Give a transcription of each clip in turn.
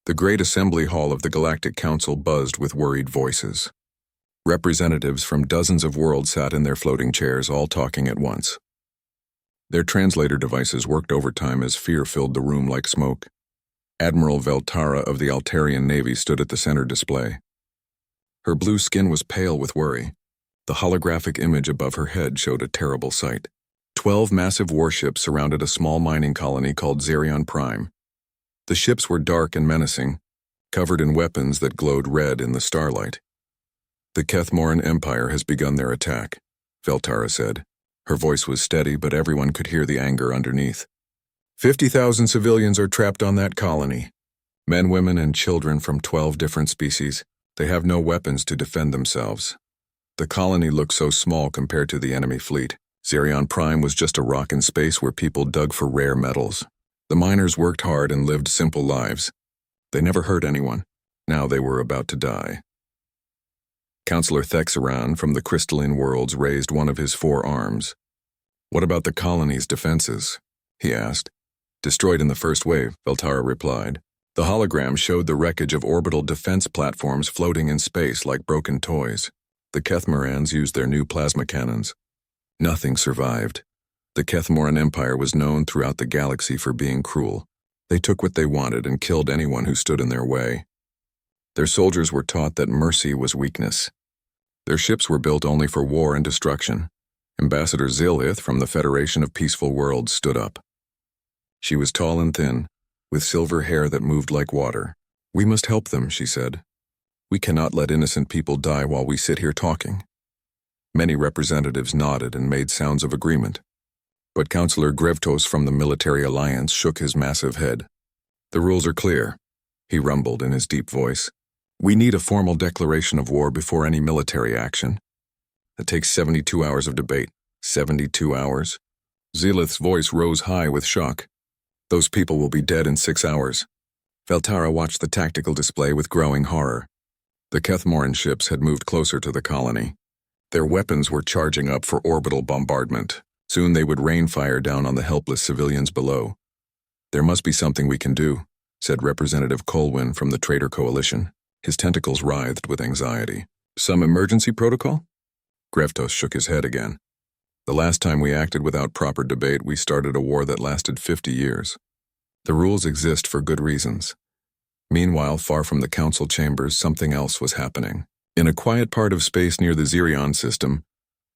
The great assembly hall of the Galactic Council buzzed with worried voices. Representatives from dozens of worlds sat in their floating chairs, all talking at once. Their translator devices worked overtime as fear filled the room like smoke. Admiral Veltara of the Altarian Navy stood at the center display. Her blue skin was pale with worry. The holographic image above her head showed a terrible sight. 12 massive warships surrounded a small mining colony called Zerion Prime. The ships were dark and menacing, covered in weapons that glowed red in the starlight. "The Kethmoran Empire has begun their attack," Veltara said. Her voice was steady, but everyone could hear the anger underneath. 50,000 civilians are trapped on that colony. Men, women, and children from 12 different species. They have no weapons to defend themselves. The colony looked so small compared to the enemy fleet. Zerion Prime was just a rock in space where people dug for rare metals. The miners worked hard and lived simple lives. They never hurt anyone. Now they were about to die. Counselor Thexaran from the crystalline worlds raised one of his 4 arms. "What about the colony's defenses?" he asked. "Destroyed in the first wave," Veltara replied. The hologram showed the wreckage of orbital defense platforms floating in space like broken toys. The Kethmorans used their new plasma cannons. Nothing survived. The Kethmoran Empire was known throughout the galaxy for being cruel. They took what they wanted and killed anyone who stood in their way. Their soldiers were taught that mercy was weakness. Their ships were built only for war and destruction. Ambassador Zilith from the Federation of Peaceful Worlds stood up. She was tall and thin, with silver hair that moved like water. "We must help them," she said. "We cannot let innocent people die while we sit here talking." Many representatives nodded and made sounds of agreement. But Counselor Grevtos from the Military Alliance shook his massive head. "The rules are clear," he rumbled in his deep voice. "We need a formal declaration of war before any military action. It takes 72 hours of debate." 72 hours? Zilith's voice rose high with shock. "Those people will be dead in 6 hours." Veltara watched the tactical display with growing horror. The Kethmoran ships had moved closer to the colony. Their weapons were charging up for orbital bombardment. Soon they would rain fire down on the helpless civilians below. "There must be something we can do," said Representative Colwyn from the Traitor Coalition. His tentacles writhed with anxiety. "Some emergency protocol?" Grevtos shook his head again. "The last time we acted without proper debate, we started a war that lasted 50 years. The rules exist for good reasons." Meanwhile, far from the council chambers, something else was happening. In a quiet part of space near the Zerion system,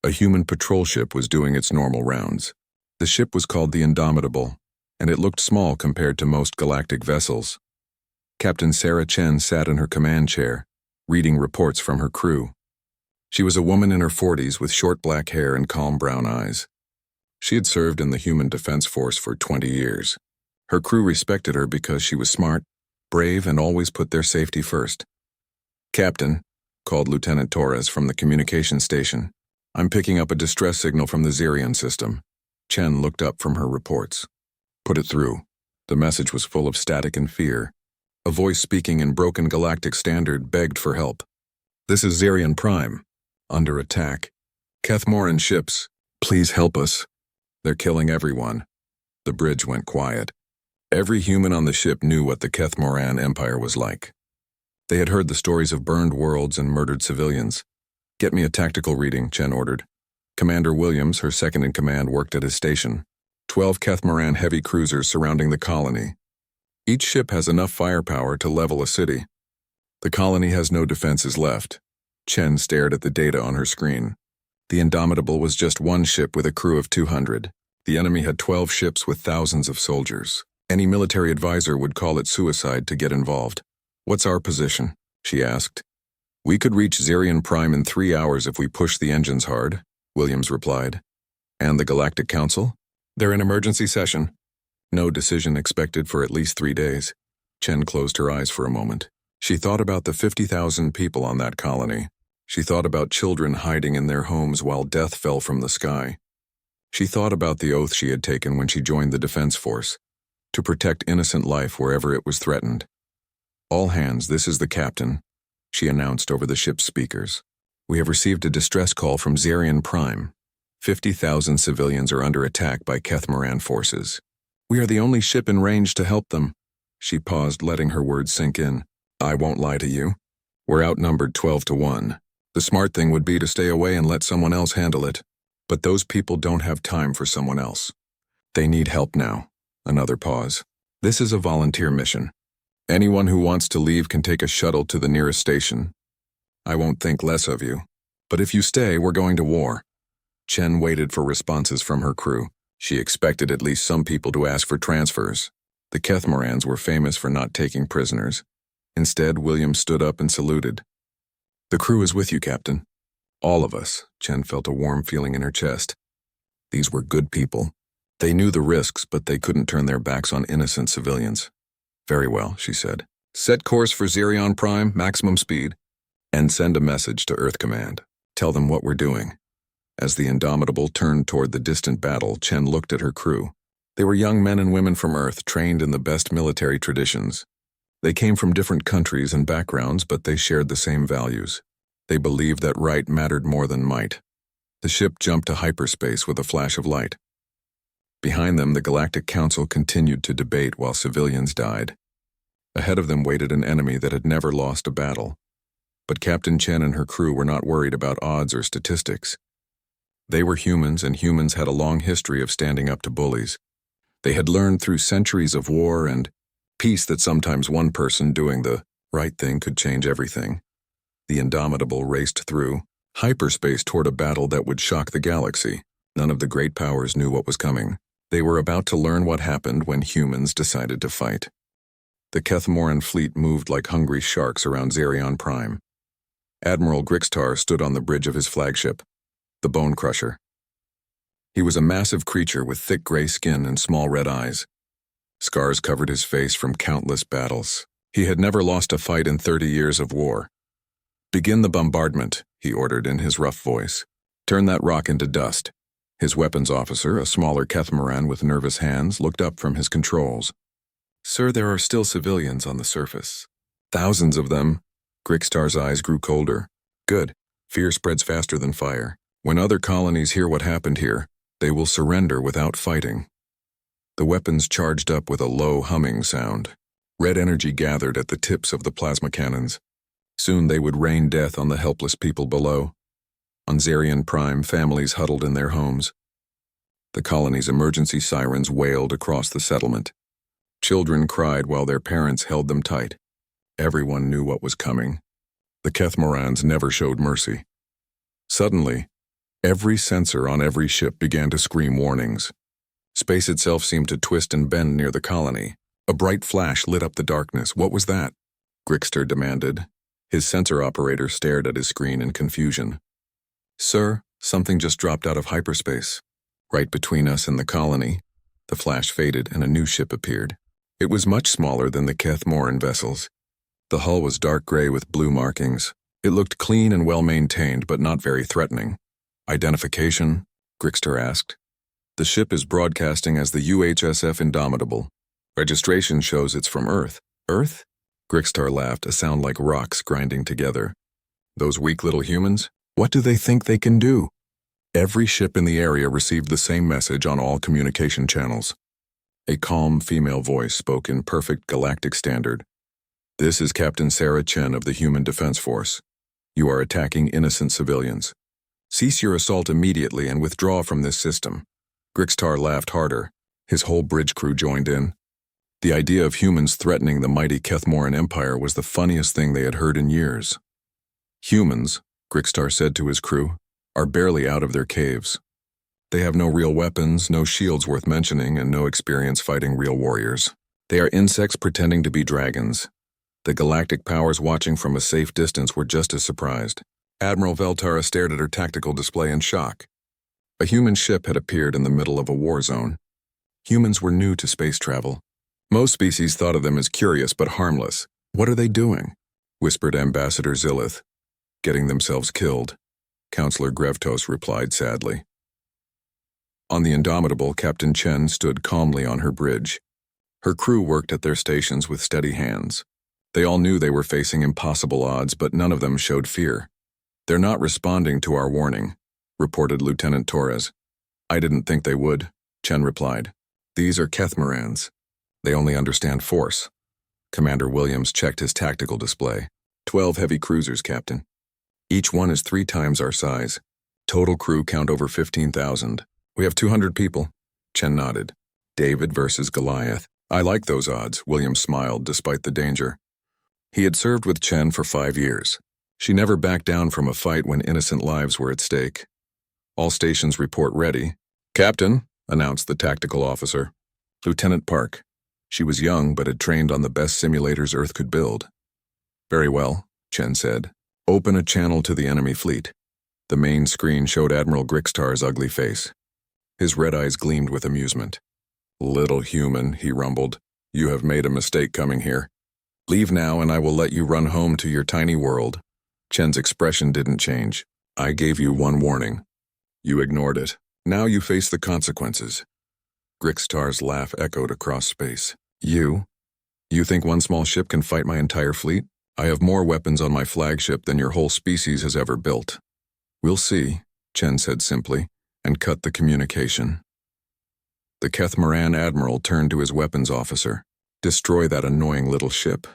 a human patrol ship was doing its normal rounds. The ship was called the Indomitable, and it looked small compared to most galactic vessels. Captain Sarah Chen sat in her command chair, reading reports from her crew. She was a woman in her 40s with short black hair and calm brown eyes. She had served in the Human Defense Force for 20 years. Her crew respected her because she was smart, brave, and always put their safety first. "Captain," called Lieutenant Torres from the communication station, "I'm picking up a distress signal from the Zerion system." Chen looked up from her reports. "Put it through." The message was full of static and fear. A voice speaking in broken galactic standard begged for help. "This is Zerion Prime. Under attack. Kethmoran ships. Please help us. They're killing everyone." The bridge went quiet. Every human on the ship knew what the Kethmoran Empire was like. They had heard the stories of burned worlds and murdered civilians. "Get me a tactical reading," Chen ordered. Commander Williams, her second-in-command, worked at his station. 12 Kethmoran heavy cruisers surrounding the colony. Each ship has enough firepower to level a city. The colony has no defenses left. Chen stared at the data on her screen. The Indomitable was just one ship with a crew of 200. The enemy had 12 ships with thousands of soldiers. Any military advisor would call it suicide to get involved. "What's our position?" she asked. "We could reach Zerion Prime in 3 hours if we push the engines hard," Williams replied. "And the Galactic Council?" "They're in emergency session. No decision expected for at least 3 days." Chen closed her eyes for a moment. She thought about the 50,000 people on that colony. She thought about children hiding in their homes while death fell from the sky. She thought about the oath she had taken when she joined the Defense Force, to protect innocent life wherever it was threatened. "All hands, this is the captain," she announced over the ship's speakers. "We have received a distress call from Zerion Prime. 50,000 civilians are under attack by Kethmoran forces. We are the only ship in range to help them. She paused, letting her words sink in. I won't lie to you. We're outnumbered 12-1. The smart thing would be to stay away and let someone else handle it. But those people don't have time for someone else. They need help now. Another pause. This is a volunteer mission. Anyone who wants to leave can take a shuttle to the nearest station. I won't think less of you. But if you stay, we're going to war. Chen waited for responses from her crew. She expected at least some people to ask for transfers. The Kethmorans were famous for not taking prisoners. Instead, William stood up and saluted. The crew is with you, Captain. All of us. Chen felt a warm feeling in her chest. These were good people. They knew the risks, but they couldn't turn their backs on innocent civilians. Very well, she said. Set course for Xerion Prime, maximum speed, and send a message to Earth Command. Tell them what we're doing. As the Indomitable turned toward the distant battle, Chen looked at her crew. They were young men and women from Earth, trained in the best military traditions. They came from different countries and backgrounds, but they shared the same values. They believed that right mattered more than might. The ship jumped to hyperspace with a flash of light. Behind them, the Galactic Council continued to debate while civilians died. Ahead of them waited an enemy that had never lost a battle. But Captain Chen and her crew were not worried about odds or statistics. They were humans, and humans had a long history of standing up to bullies. They had learned through centuries of war and peace that sometimes one person doing the right thing could change everything. The Indomitable raced through hyperspace toward a battle that would shock the galaxy. None of the great powers knew what was coming. They were about to learn what happened when humans decided to fight. The Kethmoran fleet moved like hungry sharks around Xerion Prime. Admiral Grixtar stood on the bridge of his flagship, the Bone Crusher. He was a massive creature with thick gray skin and small red eyes. Scars covered his face from countless battles. He had never lost a fight in 30 years of war. Begin the bombardment, he ordered in his rough voice. Turn that rock into dust. His weapons officer, a smaller Kethmoran with nervous hands, looked up from his controls. Sir, there are still civilians on the surface. Thousands of them. Grixtar's eyes grew colder. Good. Fear spreads faster than fire. When other colonies hear what happened here, they will surrender without fighting. The weapons charged up with a low humming sound. Red energy gathered at the tips of the plasma cannons. Soon they would rain death on the helpless people below. On Xerion Prime, families huddled in their homes. The colony's emergency sirens wailed across the settlement. Children cried while their parents held them tight. Everyone knew what was coming. The Kethmorans never showed mercy. Suddenly, every sensor on every ship began to scream warnings. Space itself seemed to twist and bend near the colony. A bright flash lit up the darkness. What was that? Grixtar demanded. His sensor operator stared at his screen in confusion. Sir, something just dropped out of hyperspace. Right between us and the colony. The flash faded and a new ship appeared. It was much smaller than the Kethmoran vessels. The hull was dark gray with blue markings. It looked clean and well-maintained, but not very threatening. Identification? Grixtar asked. The ship is broadcasting as the UHSF Indomitable. Registration shows it's from Earth. Earth? Grixtar laughed, a sound like rocks grinding together. Those weak little humans? What do they think they can do? Every ship in the area received the same message on all communication channels. A calm female voice spoke in perfect galactic standard. This is Captain Sarah Chen of the Human Defense Force. You are attacking innocent civilians. Cease your assault immediately and withdraw from this system. Grixtar laughed harder. His whole bridge crew joined in. The idea of humans threatening the mighty Kethmoran Empire was the funniest thing they had heard in years. Humans, Grixtar said to his crew, are barely out of their caves. They have no real weapons, no shields worth mentioning, and no experience fighting real warriors. They are insects pretending to be dragons. The galactic powers watching from a safe distance were just as surprised. Admiral Veltara stared at her tactical display in shock. A human ship had appeared in the middle of a war zone. Humans were new to space travel. Most species thought of them as curious but harmless. What are they doing? Whispered Ambassador Zillith. Getting themselves killed. Counselor Grevtos replied sadly. On the Indomitable, Captain Chen stood calmly on her bridge. Her crew worked at their stations with steady hands. They all knew they were facing impossible odds, but none of them showed fear. They're not responding to our warning, reported Lieutenant Torres. I didn't think they would, Chen replied. These are Kethmorans. They only understand force. Commander Williams checked his tactical display. 12 heavy cruisers, Captain. Each one is 3 times our size. Total crew count over 15,000. We have 200 people. Chen nodded. David versus Goliath. I like those odds, Williams smiled despite the danger. He had served with Chen for 5 years. She never backed down from a fight when innocent lives were at stake. All stations report ready. Captain, announced the tactical officer. Lieutenant Park. She was young but had trained on the best simulators Earth could build. Very well, Chen said. Open a channel to the enemy fleet. The main screen showed Admiral Grixtar's ugly face. His red eyes gleamed with amusement. Little human, he rumbled. You have made a mistake coming here. Leave now and I will let you run home to your tiny world. Chen's expression didn't change. I gave you one warning. You ignored it. Now you face the consequences. Grixtar's laugh echoed across space. You think one small ship can fight my entire fleet? I have more weapons on my flagship than your whole species has ever built. We'll see, Chen said simply, and cut the communication. The Kethmaran admiral turned to his weapons officer. Destroy that annoying little ship.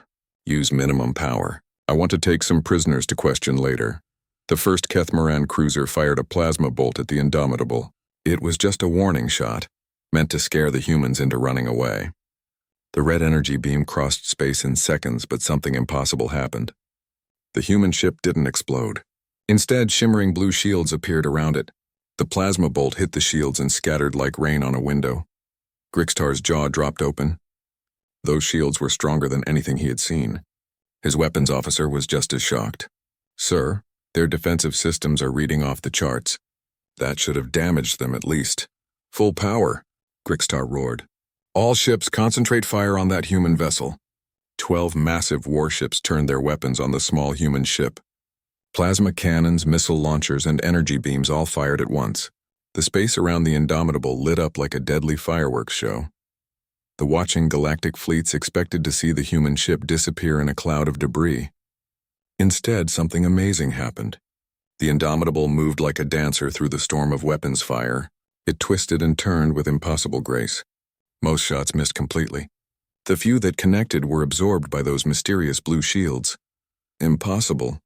Use minimum power. I want to take some prisoners to question later. The first Kethmaran cruiser fired a plasma bolt at the Indomitable. It was just a warning shot, meant to scare the humans into running away. The red energy beam crossed space in seconds, but something impossible happened. The human ship didn't explode. Instead, shimmering blue shields appeared around it. The plasma bolt hit the shields and scattered like rain on a window. Grixtar's jaw dropped open. Those shields were stronger than anything he had seen. His weapons officer was just as shocked. Sir, their defensive systems are reading off the charts. That should have damaged them at least. Full power, Grixtar roared. All ships concentrate fire on that human vessel. 12 massive warships turned their weapons on the small human ship. Plasma cannons, missile launchers, and energy beams all fired at once. The space around the Indomitable lit up like a deadly fireworks show. The watching galactic fleets expected to see the human ship disappear in a cloud of debris. Instead, something amazing happened. The Indomitable moved like a dancer through the storm of weapons fire. It twisted and turned with impossible grace. Most shots missed completely. The few that connected were absorbed by those mysterious blue shields. Impossible,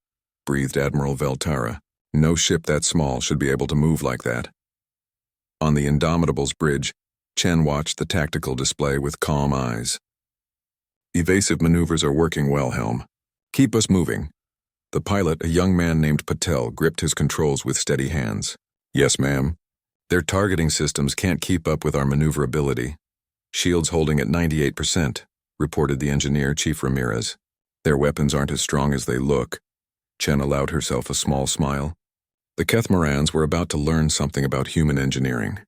breathed Admiral Veltara. No ship that small should be able to move like that. On the Indomitable's bridge, Chen watched the tactical display with calm eyes. Evasive maneuvers are working well, Helm. Keep us moving. The pilot, a young man named Patel, gripped his controls with steady hands. Yes, ma'am. Their targeting systems can't keep up with our maneuverability. Shields holding at 98%, reported the engineer, Chief Ramirez. Their weapons aren't as strong as they look. Chen allowed herself a small smile. The Kethmarans were about to learn something about human engineering.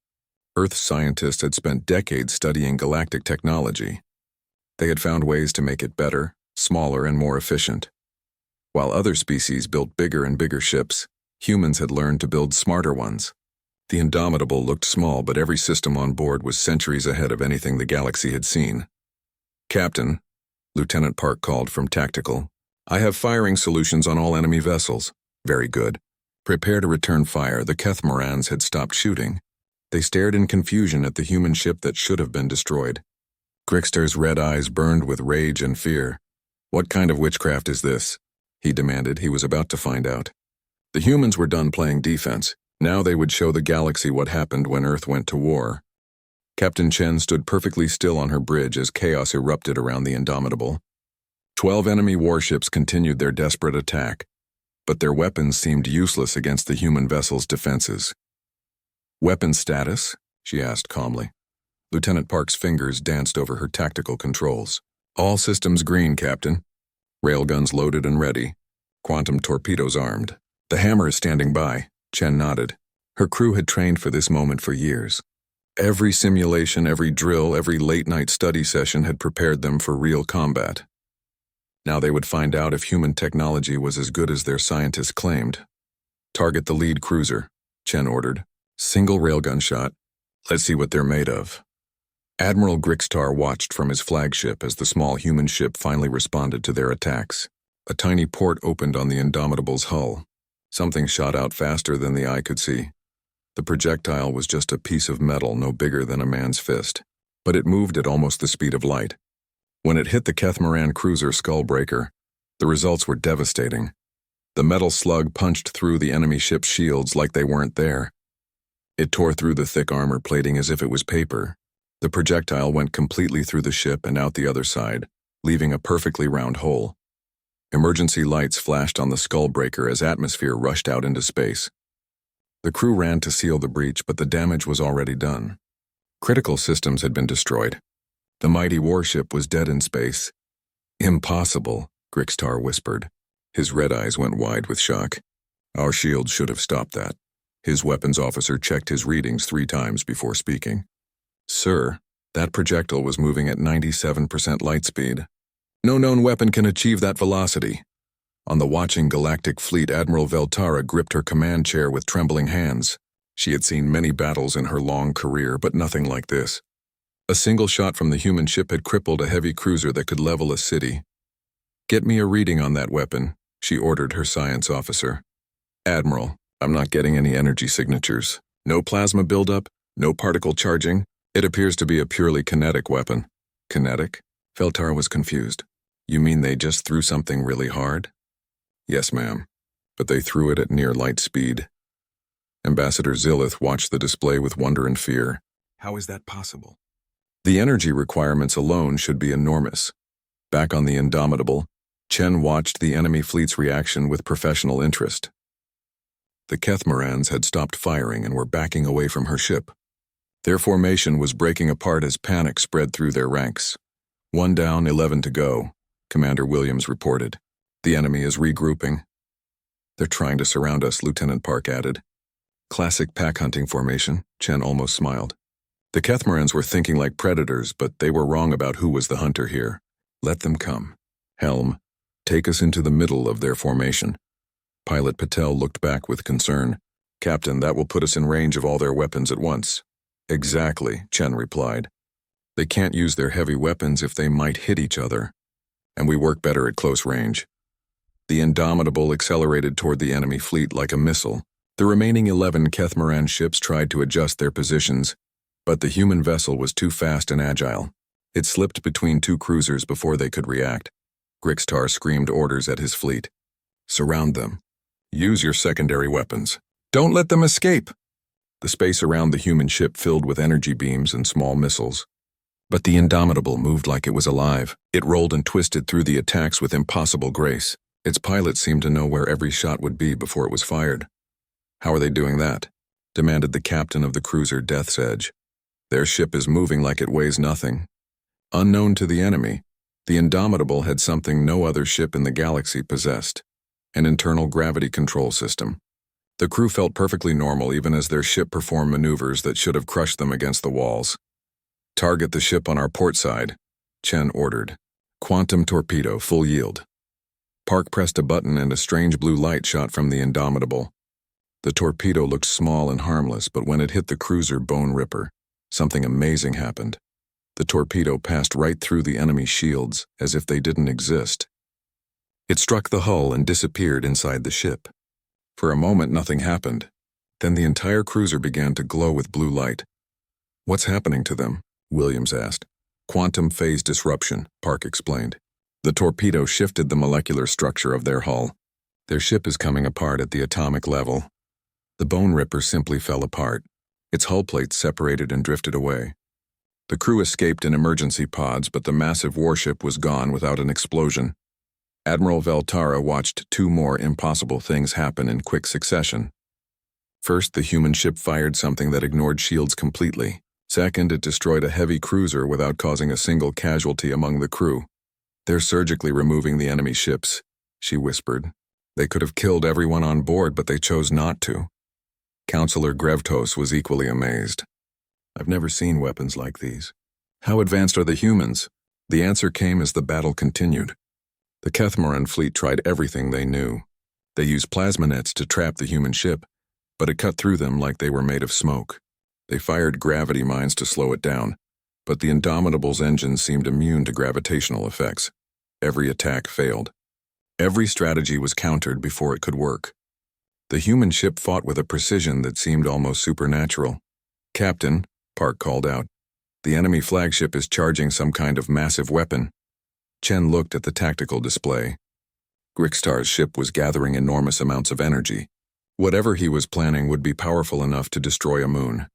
Earth scientists had spent decades studying galactic technology. They had found ways to make it better, smaller, and more efficient. While other species built bigger and bigger ships, humans had learned to build smarter ones. The Indomitable looked small, but every system on board was centuries ahead of anything the galaxy had seen. Captain, Lieutenant Park called from Tactical, I have firing solutions on all enemy vessels. Very good. Prepare to return fire. The Kethmarans had stopped shooting. They stared in confusion at the human ship that should have been destroyed. Grixtar's red eyes burned with rage and fear. What kind of witchcraft is this? He demanded. He was about to find out. The humans were done playing defense. Now they would show the galaxy what happened when Earth went to war. Captain Chen stood perfectly still on her bridge as chaos erupted around the Indomitable. 12 enemy warships continued their desperate attack, but their weapons seemed useless against the human vessel's defenses. Weapon status? She asked calmly. Lieutenant Park's fingers danced over her tactical controls. All systems green, Captain. Railguns loaded and ready. Quantum torpedoes armed. The hammer is standing by. Chen nodded. Her crew had trained for this moment for years. Every simulation, every drill, every late-night study session had prepared them for real combat. Now they would find out if human technology was as good as their scientists claimed. Target the lead cruiser, Chen ordered. Single railgun shot. Let's see what they're made of. Admiral Grixtar watched from his flagship as the small human ship finally responded to their attacks. A tiny port opened on the Indomitable's hull. Something shot out faster than the eye could see. The projectile was just a piece of metal no bigger than a man's fist, but it moved at almost the speed of light. When it hit the Kethmaran cruiser Skullbreaker, the results were devastating. The metal slug punched through the enemy ship's shields like they weren't there. It tore through the thick armor plating as if it was paper. The projectile went completely through the ship and out the other side, leaving a perfectly round hole. Emergency lights flashed on the Skullbreaker as atmosphere rushed out into space. The crew ran to seal the breach, but the damage was already done. Critical systems had been destroyed. The mighty warship was dead in space. Impossible, Grixtar whispered. His red eyes went wide with shock. Our shields should have stopped that. His weapons officer checked his readings 3 times before speaking. Sir, that projectile was moving at 97% light speed. No known weapon can achieve that velocity. On the watching galactic fleet, Admiral Veltara gripped her command chair with trembling hands. She had seen many battles in her long career, but nothing like this. A single shot from the human ship had crippled a heavy cruiser that could level a city. Get me a reading on that weapon, she ordered her science officer. Admiral, I'm not getting any energy signatures. No plasma buildup, no particle charging. It appears to be a purely kinetic weapon. Kinetic? Veltara was confused. You mean they just threw something really hard? Yes, ma'am, but they threw it at near light speed. Ambassador Zillith watched the display with wonder and fear. How is that possible? The energy requirements alone should be enormous. Back on the Indomitable, Chen watched the enemy fleet's reaction with professional interest. The Kethmarans had stopped firing and were backing away from her ship. Their formation was breaking apart as panic spread through their ranks. 1 down, 11 to go, Commander Williams reported. The enemy is regrouping. They're trying to surround us, Lieutenant Park added. Classic pack hunting formation, Chen almost smiled. The Kethmarans were thinking like predators, but they were wrong about who was the hunter here. Let them come. Helm, take us into the middle of their formation. Pilot Patel looked back with concern. Captain, that will put us in range of all their weapons at once. Exactly, Chen replied. They can't use their heavy weapons if they might hit each other, and we work better at close range. The Indomitable accelerated toward the enemy fleet like a missile. The remaining 11 Kethmaran ships tried to adjust their positions, but the human vessel was too fast and agile. It slipped between 2 cruisers before they could react. Grixtar screamed orders at his fleet. Surround them. Use your secondary weapons. Don't let them escape. The space around the human ship filled with energy beams and small missiles. But the Indomitable moved like it was alive. It rolled and twisted through the attacks with impossible grace. Its pilot seemed to know where every shot would be before it was fired. How are they doing that? Demanded the captain of the cruiser Death's Edge. Their ship is moving like it weighs nothing. Unknown to the enemy, the Indomitable had something no other ship in the galaxy possessed: an internal gravity control system. The crew felt perfectly normal even as their ship performed maneuvers that should have crushed them against the walls. Target the ship on our port side, Chen ordered. Quantum torpedo, full yield. Park pressed a button and a strange blue light shot from the Indomitable. The torpedo looked small and harmless, but when it hit the cruiser Bone Ripper, something amazing happened. The torpedo passed right through the enemy's shields, as if they didn't exist. It struck the hull and disappeared inside the ship. For a moment, nothing happened. Then the entire cruiser began to glow with blue light. What's happening to them? Williams asked. Quantum phase disruption, Park explained. The torpedo shifted the molecular structure of their hull. Their ship is coming apart at the atomic level. The Bone Ripper simply fell apart. Its hull plates separated and drifted away. The crew escaped in emergency pods, but the massive warship was gone without an explosion. Admiral Veltara watched 2 more impossible things happen in quick succession. First, the human ship fired something that ignored shields completely. Second, it destroyed a heavy cruiser without causing a single casualty among the crew. They're surgically removing the enemy ships, she whispered. They could have killed everyone on board, but they chose not to. Counselor Grevtos was equally amazed. I've never seen weapons like these. How advanced are the humans? The answer came as the battle continued. The Kethmaran fleet tried everything they knew. They used plasma nets to trap the human ship, but it cut through them like they were made of smoke. They fired gravity mines to slow it down, but the Indomitable's engines seemed immune to gravitational effects. Every attack failed. Every strategy was countered before it could work. The human ship fought with a precision that seemed almost supernatural. Captain, Park called out, the enemy flagship is charging some kind of massive weapon. Chen looked at the tactical display. Grickstar's ship was gathering enormous amounts of energy. Whatever he was planning would be powerful enough to destroy a moon.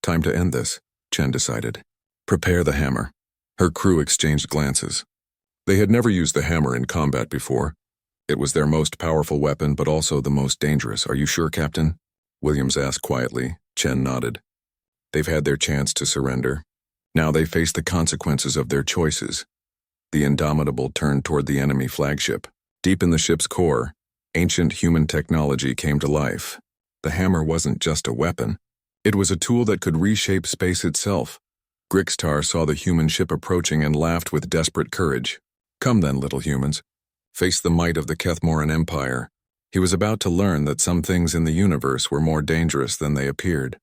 Time to end this, Chen decided. Prepare the hammer. Her crew exchanged glances. They had never used the hammer in combat before. It was their most powerful weapon, but also the most dangerous. Are you sure, Captain? Williams asked quietly. Chen nodded. They've had their chance to surrender. Now they face the consequences of their choices. The Indomitable turned toward the enemy flagship. Deep in the ship's core, ancient human technology came to life. The hammer wasn't just a weapon. It was a tool that could reshape space itself. Grickstar saw the human ship approaching and laughed with desperate courage. Come then, little humans. Face the might of the Kethmoran Empire. He was about to learn that some things in the universe were more dangerous than they appeared.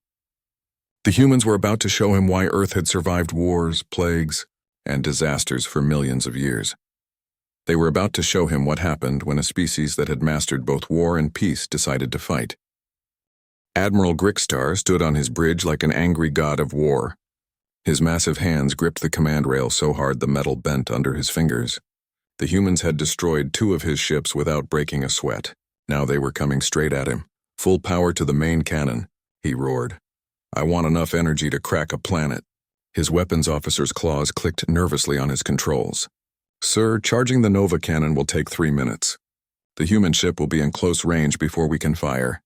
The humans were about to show him why Earth had survived wars, plagues, and disasters for millions of years. They were about to show him what happened when a species that had mastered both war and peace decided to fight. Admiral Grickstar stood on his bridge like an angry god of war. His massive hands gripped the command rail so hard the metal bent under his fingers. The humans had destroyed 2 of his ships without breaking a sweat. Now they were coming straight at him. Full power to the main cannon, he roared. I want enough energy to crack a planet. His weapons officer's claws clicked nervously on his controls. Sir, charging the Nova cannon will take 3 minutes. The human ship will be in close range before we can fire.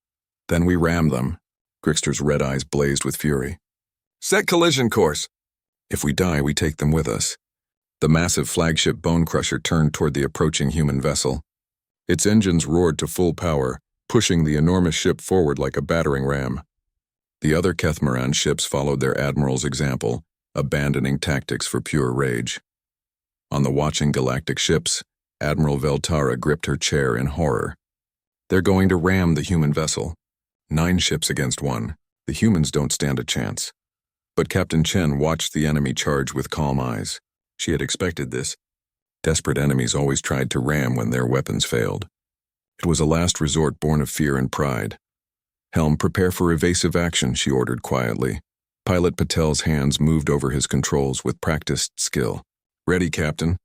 Then we ram them. Grickstar's red eyes blazed with fury. Set collision course. If we die, we take them with us. The massive flagship Bonecrusher turned toward the approaching human vessel. Its engines roared to full power, pushing the enormous ship forward like a battering ram. The other Kethmoran ships followed their admiral's example, abandoning tactics for pure rage. On the watching galactic ships, Admiral Veltara gripped her chair in horror. They're going to ram the human vessel. 9 ships against 1. The humans don't stand a chance. But Captain Chen watched the enemy charge with calm eyes. She had expected this. Desperate enemies always tried to ram when their weapons failed. It was a last resort born of fear and pride. Helm, prepare for evasive action, she ordered quietly. Pilot Patel's hands moved over his controls with practiced skill. Ready, Captain.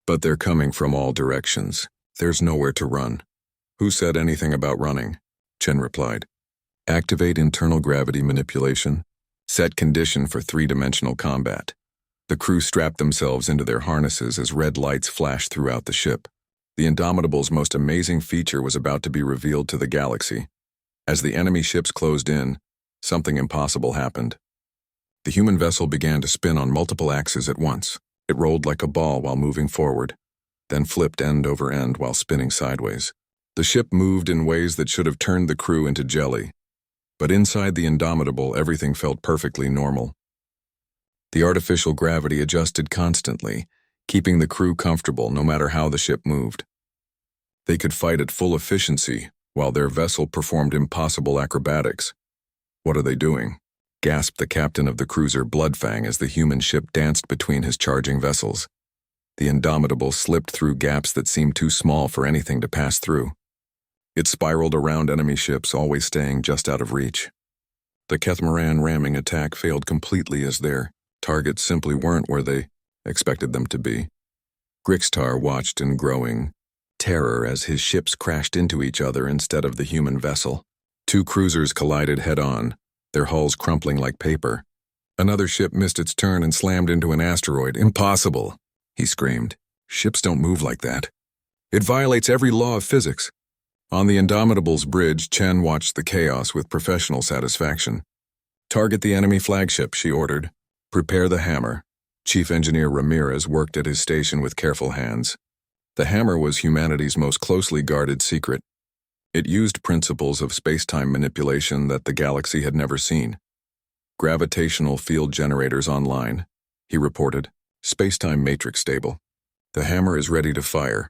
But they're coming from all directions. There's nowhere to run. Who said anything about running? Chen replied. Activate internal gravity manipulation. Set condition for 3-dimensional combat. The crew strapped themselves into their harnesses as red lights flashed throughout the ship. The Indomitable's most amazing feature was about to be revealed to the galaxy. As the enemy ships closed in, something impossible happened. The human vessel began to spin on multiple axes at once. It rolled like a ball while moving forward, then flipped end over end while spinning sideways. The ship moved in ways that should have turned the crew into jelly. But inside the Indomitable, everything felt perfectly normal. The artificial gravity adjusted constantly, keeping the crew comfortable no matter how the ship moved. They could fight at full efficiency, while their vessel performed impossible acrobatics. What are they doing? Gasped the captain of the cruiser Bloodfang as the human ship danced between his charging vessels. The Indomitable slipped through gaps that seemed too small for anything to pass through. It spiraled around enemy ships, always staying just out of reach. The Kethmoran ramming attack failed completely as their targets simply weren't where they expected them to be. Grickstar watched in growing terror as his ships crashed into each other instead of the human vessel. 2 cruisers collided head-on, their hulls crumpling like paper. Another ship missed its turn and slammed into an asteroid. Impossible, he screamed. Ships don't move like that. It violates every law of physics. On the Indomitable's bridge, Chen watched the chaos with professional satisfaction. Target the enemy flagship, she ordered. Prepare the hammer. Chief Engineer Ramirez worked at his station with careful hands. The hammer was humanity's most closely guarded secret. It used principles of space-time manipulation that the galaxy had never seen. Gravitational field generators online, he reported. Space-time matrix stable. The hammer is ready to fire.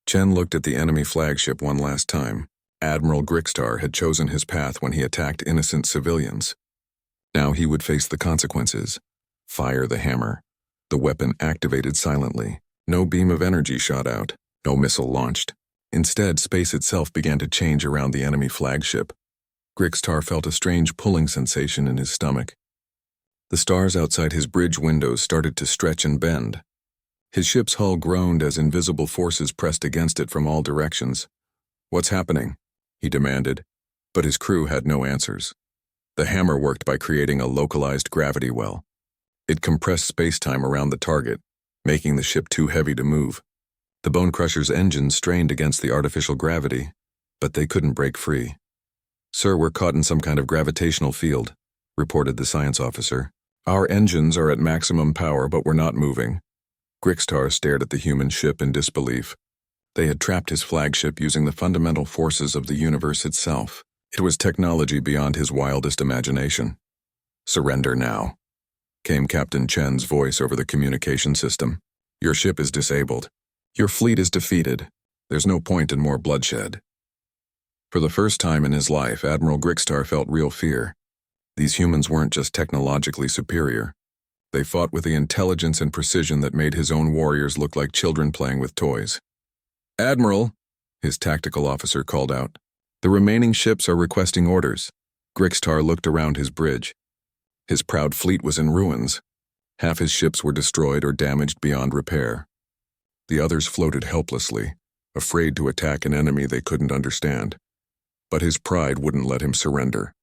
Chen looked at the enemy flagship one last time. Admiral Grickstar had chosen his path when he attacked innocent civilians. Now he would face the consequences. Fire the hammer. The weapon activated silently. No beam of energy shot out. No missile launched. Instead, space itself began to change around the enemy flagship. Grickstar felt a strange pulling sensation in his stomach. The stars outside his bridge windows started to stretch and bend. His ship's hull groaned as invisible forces pressed against it from all directions. "What's happening?" he demanded, but his crew had no answers. The hammer worked by creating a localized gravity well. It compressed space-time around the target, making the ship too heavy to move. The Bone Crusher's engines strained against the artificial gravity, but they couldn't break free. "Sir, we're caught in some kind of gravitational field," reported the science officer. "Our engines are at maximum power, but we're not moving." Grixtar stared at the human ship in disbelief. They had trapped his flagship using the fundamental forces of the universe itself. It was technology beyond his wildest imagination. "Surrender now," came Captain Chen's voice over the communication system. "Your ship is disabled. Your fleet is defeated. There's no point in more bloodshed." For the first time in his life, Admiral Grixtar felt real fear. These humans weren't just technologically superior. They fought with the intelligence and precision that made his own warriors look like children playing with toys. "Admiral," his tactical officer called out, "the remaining ships are requesting orders." Grixtar looked around his bridge. His proud fleet was in ruins. Half his ships were destroyed or damaged beyond repair. The others floated helplessly, afraid to attack an enemy they couldn't understand. But his pride wouldn't let him surrender.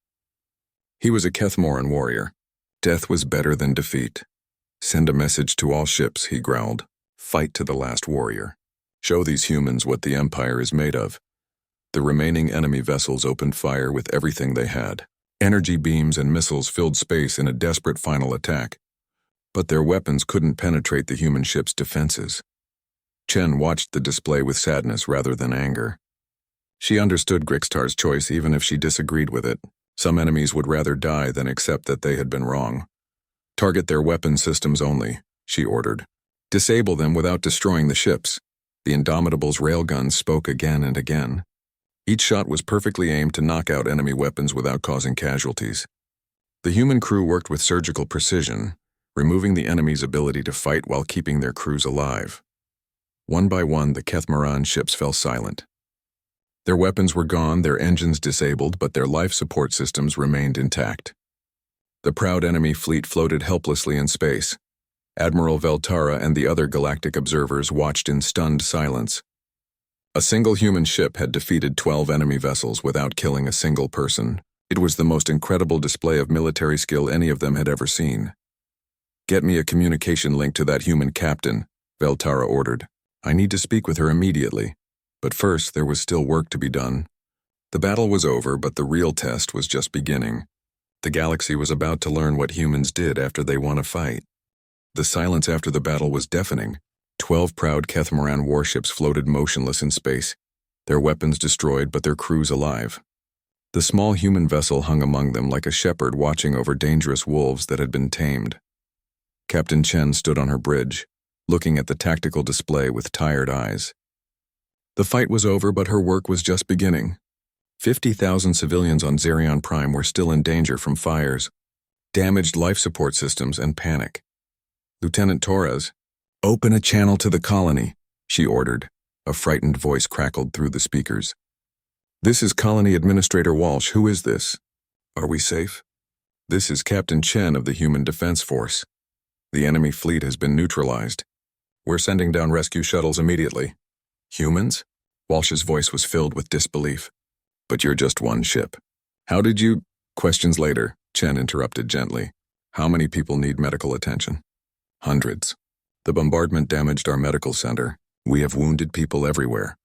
He was a Kethmoran warrior. Death was better than defeat. "Send a message to all ships," he growled. "Fight to the last warrior. Show these humans what the Empire is made of." The remaining enemy vessels opened fire with everything they had. Energy beams and missiles filled space in a desperate final attack. But their weapons couldn't penetrate the human ship's defenses. Chen watched the display with sadness rather than anger. She understood Grixtar's choice even if she disagreed with it. Some enemies would rather die than accept that they had been wrong. "Target their weapon systems only," she ordered. "Disable them without destroying the ships." The Indomitable's railguns spoke again and again. Each shot was perfectly aimed to knock out enemy weapons without causing casualties. The human crew worked with surgical precision, removing the enemy's ability to fight while keeping their crews alive. One by one, the Kethmoran ships fell silent. Their weapons were gone, their engines disabled, but their life support systems remained intact. The proud enemy fleet floated helplessly in space. Admiral Veltara and the other galactic observers watched in stunned silence. A single human ship had defeated 12 enemy vessels without killing a single person. It was the most incredible display of military skill any of them had ever seen. "Get me a communication link to that human captain," Veltara ordered. "I need to speak with her immediately." But first, there was still work to be done. The battle was over, but the real test was just beginning. The galaxy was about to learn what humans did after they won a fight. The silence after the battle was deafening. 12 proud Kethmoran warships floated motionless in space, their weapons destroyed but their crews alive. The small human vessel hung among them like a shepherd watching over dangerous wolves that had been tamed. Captain Chen stood on her bridge, looking at the tactical display with tired eyes. The fight was over, but her work was just beginning. 50,000 civilians on Zerion Prime were still in danger from fires, damaged life support systems, and panic. "Lieutenant Torres, open a channel to the colony," she ordered. A frightened voice crackled through the speakers. "This is Colony Administrator Walsh. Who is this? Are we safe? This is Captain Chen of the Human Defense Force. The enemy fleet has been neutralized. We're sending down rescue shuttles immediately." "Humans?" Walsh's voice was filled with disbelief. "But you're just one ship. How did you—" "Questions later," Chen interrupted gently. "How many people need medical attention?" "Hundreds. The bombardment damaged our medical center. We have wounded people everywhere."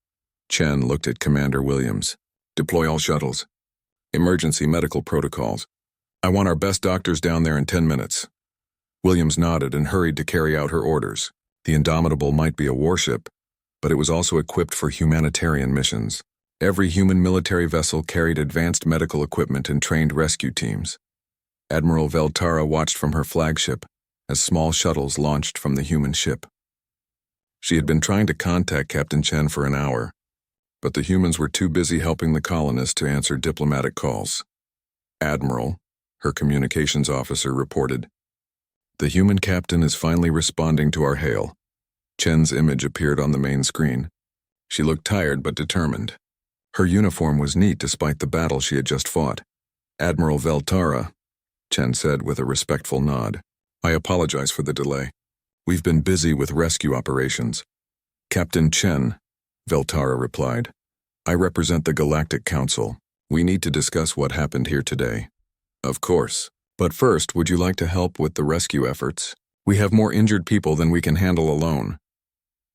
Chen looked at Commander Williams. "Deploy all shuttles. Emergency medical protocols. I want our best doctors down there in 10 minutes. Williams nodded and hurried to carry out her orders. The Indomitable might be a warship, but it was also equipped for humanitarian missions. Every human military vessel carried advanced medical equipment and trained rescue teams. Admiral Veltara watched from her flagship as small shuttles launched from the human ship. She had been trying to contact Captain Chen for an hour, but the humans were too busy helping the colonists to answer diplomatic calls. "Admiral," her communications officer reported, "the human captain is finally responding to our hail." Chen's image appeared on the main screen. She looked tired but determined. Her uniform was neat despite the battle she had just fought. "Admiral Veltara," Chen said with a respectful nod. "I apologize for the delay. We've been busy with rescue operations. Captain Chen, Veltara replied. I represent the Galactic Council. We need to discuss what happened here today. Of course. But first, would you like to help with the rescue efforts? We have more injured people than we can handle alone.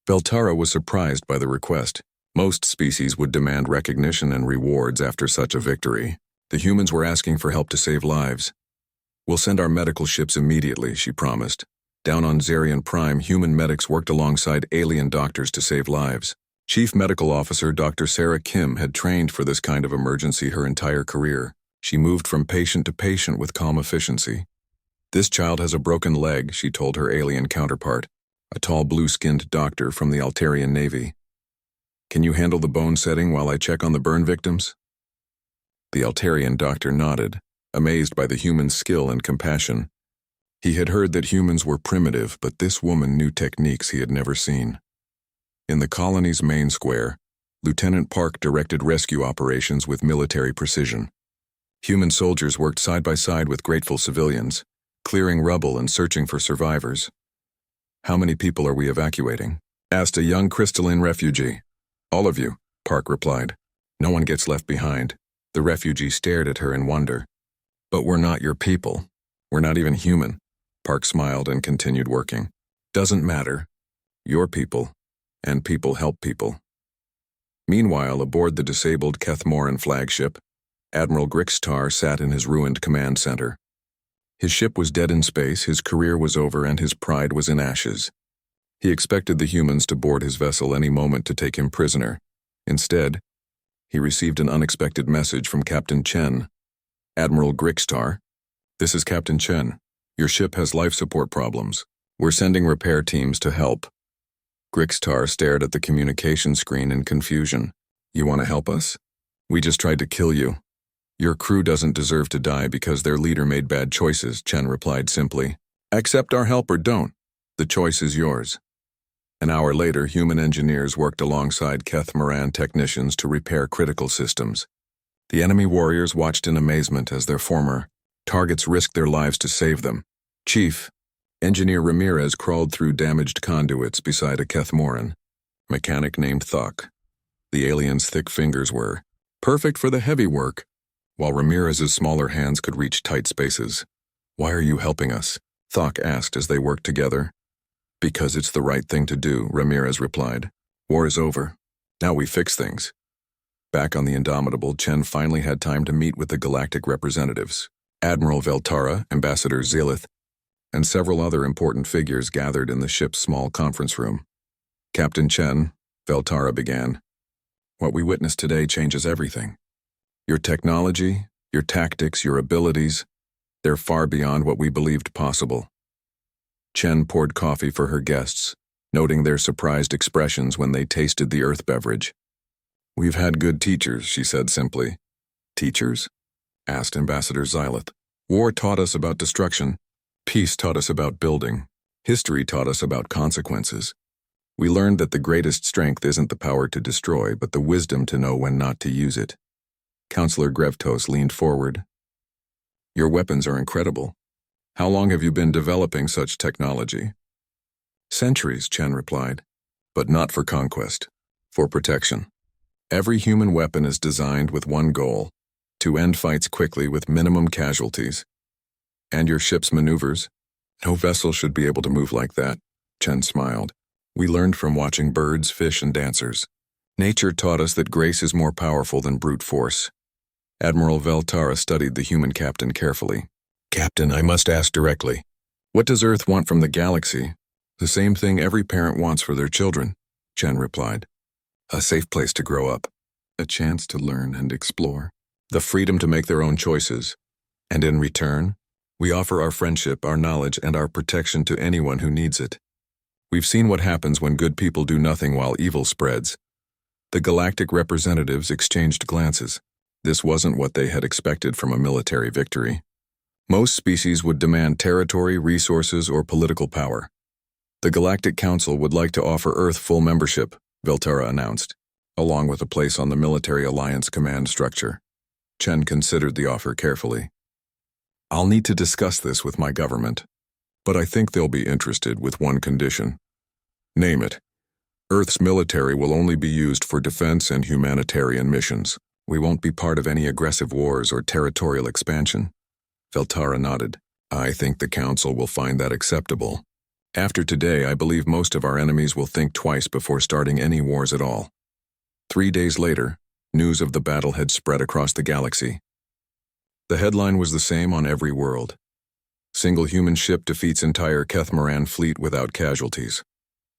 Veltara was surprised by the request. Most species would demand recognition and rewards after such a victory. The humans were asking for help to save lives. We'll send our medical ships immediately, she promised. Down on Zarian Prime, human medics worked alongside alien doctors to save lives. Chief Medical Officer Dr. Sarah Kim had trained for this kind of emergency her entire career. She moved from patient to patient with calm efficiency. This child has a broken leg, she told her alien counterpart, a tall blue-skinned doctor from the Altarian Navy. Can you handle the bone setting while I check on the burn victims? The Altarian doctor nodded, amazed by the human's skill and compassion. He had heard that humans were primitive, but this woman knew techniques he had never seen. In the colony's main square, Lieutenant Park directed rescue operations with military precision. Human soldiers worked side by side with grateful civilians, clearing rubble and searching for survivors. How many people are we evacuating? Asked a young crystalline refugee. All of you, Park replied. No one gets left behind. The refugee stared at her in wonder. But we're not your people. We're not even human. Park smiled and continued working. Doesn't matter. Your people, and people help people. Meanwhile, aboard the disabled Kethmoran flagship, Admiral Grixtar sat in his ruined command center. His ship was dead in space, his career was over, and his pride was in ashes. He expected the humans to board his vessel any moment to take him prisoner. Instead, he received an unexpected message from Captain Chen. Admiral Grixtar, this is Captain Chen. Your ship has life support problems. We're sending repair teams to help. Grixtar stared at the communication screen in confusion. You want to help us? We just tried to kill you. Your crew doesn't deserve to die because their leader made bad choices, Chen replied simply. Accept our help or don't. The choice is yours. An hour later, human engineers worked alongside Kethmoran technicians to repair critical systems. The enemy warriors watched in amazement as their former targets risked their lives to save them. Chief, Engineer Ramirez crawled through damaged conduits beside a Kethmoran mechanic named Thok. The alien's thick fingers were perfect for the heavy work, while Ramirez's smaller hands could reach tight spaces. Why are you helping us? Thok asked as they worked together. Because it's the right thing to do, Ramirez replied. War is over. Now we fix things. Back on the Indomitable, Chen finally had time to meet with the galactic representatives. Admiral Veltara, Ambassador Zelith, and several other important figures gathered in the ship's small conference room. Captain Chen, Veltara began. What we witnessed today changes everything. Your technology, your tactics, your abilities, they're far beyond what we believed possible. Chen poured coffee for her guests, noting their surprised expressions when they tasted the earth beverage. We've had good teachers, she said simply. Teachers? Asked Ambassador Xylith. War taught us about destruction. Peace taught us about building. History taught us about consequences. We learned that the greatest strength isn't the power to destroy, but the wisdom to know when not to use it. Counselor Grevtos leaned forward. Your weapons are incredible. How long have you been developing such technology? Centuries, Chen replied. But not for conquest. For protection. Every human weapon is designed with one goal, to end fights quickly with minimum casualties. And your ship's maneuvers? No vessel should be able to move like that, Chen smiled. We learned from watching birds, fish, and dancers. Nature taught us that grace is more powerful than brute force. Admiral Veltara studied the human captain carefully. Captain, I must ask directly. What does Earth want from the galaxy? The same thing every parent wants for their children, Chen replied. A safe place to grow up. A chance to learn and explore. The freedom to make their own choices. And in return, we offer our friendship, our knowledge, and our protection to anyone who needs it. We've seen what happens when good people do nothing while evil spreads. The galactic representatives exchanged glances. This wasn't what they had expected from a military victory. Most species would demand territory, resources, or political power. The Galactic Council would like to offer Earth full membership, Veltara announced, along with a place on the Military Alliance command structure. Chen considered the offer carefully. I'll need to discuss this with my government. But I think they'll be interested with one condition. Name it. Earth's military will only be used for defense and humanitarian missions. We won't be part of any aggressive wars or territorial expansion. Veltara nodded. I think the Council will find that acceptable. After today, I believe most of our enemies will think twice before starting any wars at all. 3 days later, news of the battle had spread across the galaxy. The headline was the same on every world. Single human ship defeats entire Kethmaran fleet without casualties.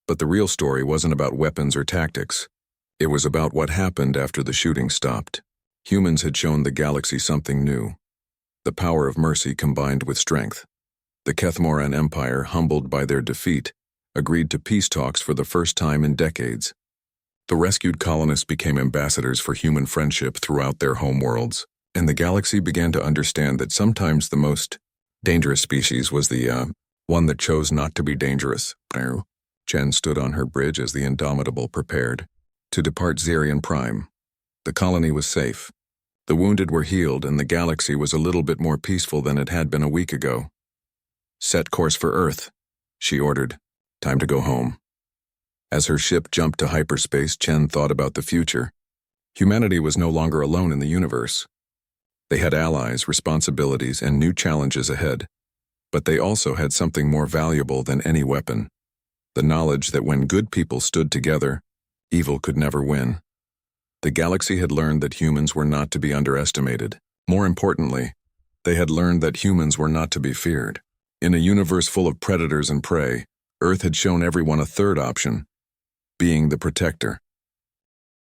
But the real story wasn't about weapons or tactics. It was about what happened after the shooting stopped. Humans had shown the galaxy something new. The power of mercy combined with strength. The Kethmaran Empire, humbled by their defeat, agreed to peace talks for the first time in decades. The rescued colonists became ambassadors for human friendship throughout their homeworlds, and the galaxy began to understand that sometimes the most dangerous species was the one that chose not to be dangerous. Chen stood on her bridge as the Indomitable prepared to depart Zerion Prime. The colony was safe. The wounded were healed, and the galaxy was a little bit more peaceful than it had been a week ago. Set course for Earth, she ordered. Time to go home. As her ship jumped to hyperspace, Chen thought about the future. Humanity was no longer alone in the universe. They had allies, responsibilities, and new challenges ahead. But they also had something more valuable than any weapon. The knowledge that when good people stood together, evil could never win. The galaxy had learned that humans were not to be underestimated. More importantly, they had learned that humans were not to be feared. In a universe full of predators and prey, Earth had shown everyone a third option, being the protector.